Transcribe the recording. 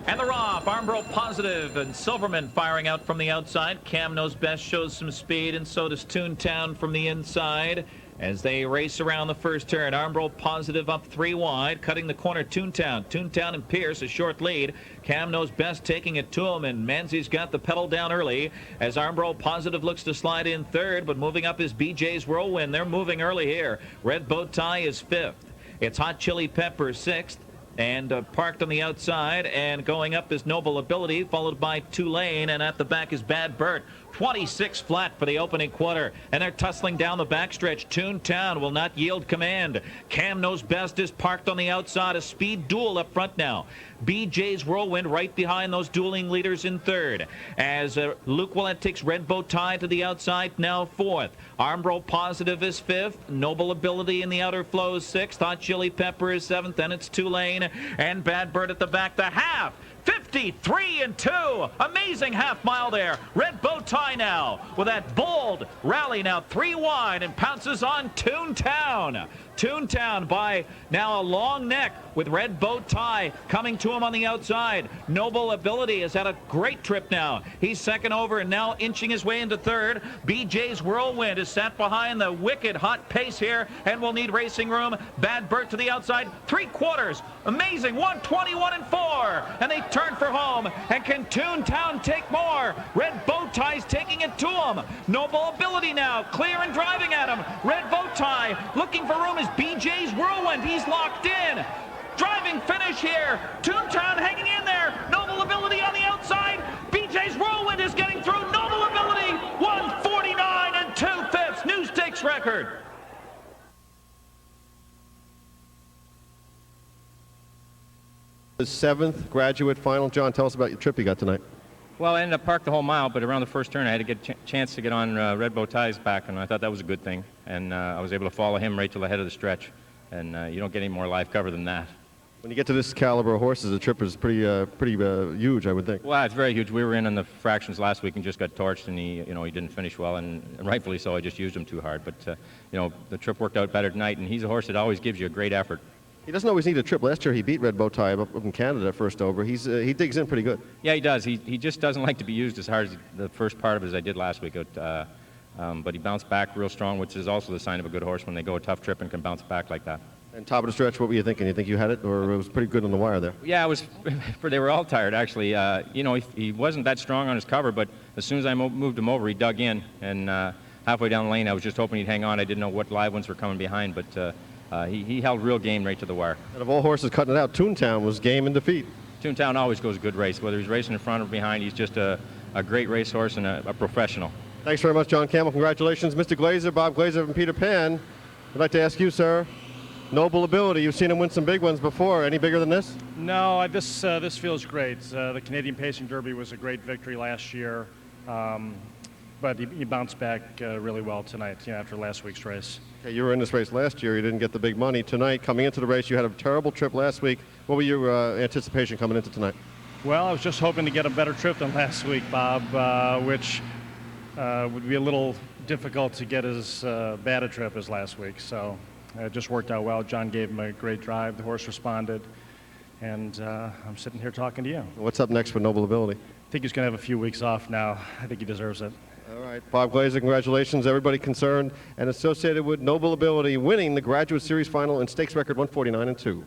And they're off. Armbro positive and Silverman firing out from the outside. Cam knows best, shows some speed, and so does Toontown from the inside. As they race around the first turn, Armbro positive up 3 wide, cutting the corner. Toontown and Pierce a short lead. Cam knows best taking it to him, and Manzi's got the pedal down early as Armbro positive looks to slide in third, but moving up is BJ's Whirlwind. They're moving early here. Red Bow Tie is 5th. It's Hot Chili Pepper 6th. And parked on the outside, and going up is Noble Ability, followed by Tulane, and at the back is Bad Bert. 26 flat for the opening quarter, and they're tussling down the backstretch. Toontown will not yield command. Cam knows best is parked on the outside. A speed duel up front now. BJ's Whirlwind right behind those dueling leaders in third. As Luke Willett takes Red Bow Tie to the outside, now 4th. Armbro positive is 5th. Noble Ability in the outer flow is 6th. Hot Chili Pepper is 7th, and it's Tulane and Bad Bird at the back. The half. 53 and 2. Amazing half mile there. Red Bow Tie now with that bold rally now 3 wide and pounces on Toontown. Toontown by now a long neck with Red Bow Tie coming to him on the outside. Noble Ability has had a great trip now. He's second over and now inching his way into third. BJ's Whirlwind is sat behind the wicked hot pace here and will need racing room. Bad Bert to the outside. 3/4. Amazing. 121 and 4. And they turn for home. And can Toontown take more? Red Bow Tie's taking it to him. Noble Ability now clear and driving at him. Red Bow Tie looking for room is BJ's Whirlwind. He's locked in. Driving finish here. Toontown hanging in there. Noble Ability on the outside. BJ's Whirlwind is getting through. Noble Ability 149 and 2/5. New stakes record. The 7th graduate final. John, tell us about your trip you got tonight. Well, I ended up parked the whole mile, but around the first turn I had to get a chance to get on Red Bow Tie's back, and I thought that was a good thing. And I was able to follow him right till the head of the stretch, and you don't get any more live cover than that. When you get to this caliber of horses, the trip is pretty huge, I would think. Well, it's very huge. We were in on the fractions last week and just got torched, and he didn't finish well, and rightfully so. I just used him too hard. But the trip worked out better tonight, and he's a horse that always gives you a great effort. He doesn't always need a trip. Last year he beat Red Bow Tie up in Canada first over. He digs in pretty good. Yeah, he does. He just doesn't like to be used as hard as the first part of it as I did last week. But he bounced back real strong, which is also the sign of a good horse when they go a tough trip and can bounce back like that. And top of the stretch, what were you thinking? You think you had it, or it was pretty good on the wire there? Yeah, it was. They were all tired, actually. He wasn't that strong on his cover, but as soon as I moved him over, he dug in. And halfway down the lane, I was just hoping he'd hang on. I didn't know what live ones were coming behind, but he held real game right to the wire. And of all horses cutting it out, Toontown was game in defeat. Toontown always goes a good race. Whether he's racing in front or behind, he's just a great racehorse and a professional. Thanks very much, John Campbell. Congratulations. Mr. Glazer, Bob Glazer from Peter Pan. I'd like to ask you, sir, Noble Ability. You've seen him win some big ones before. Any bigger than this? No, this feels great. The Canadian Pacing Derby was a great victory last year, but he bounced back really well tonight after last week's race. Okay, you were in this race last year. You didn't get the big money. Tonight, coming into the race, you had a terrible trip last week. What were your anticipation coming into tonight? Well, I was just hoping to get a better trip than last week, Bob, which would be a little difficult to get as bad a trip as last week. So it just worked out well. John gave him a great drive. The horse responded. And I'm sitting here talking to you. What's up next for Noble Ability? I think he's going to have a few weeks off now. I think he deserves it. All right, Bob Glazer, congratulations. Everybody concerned and associated with Noble Ability winning the Graduate Series final in stakes record 149 and 2.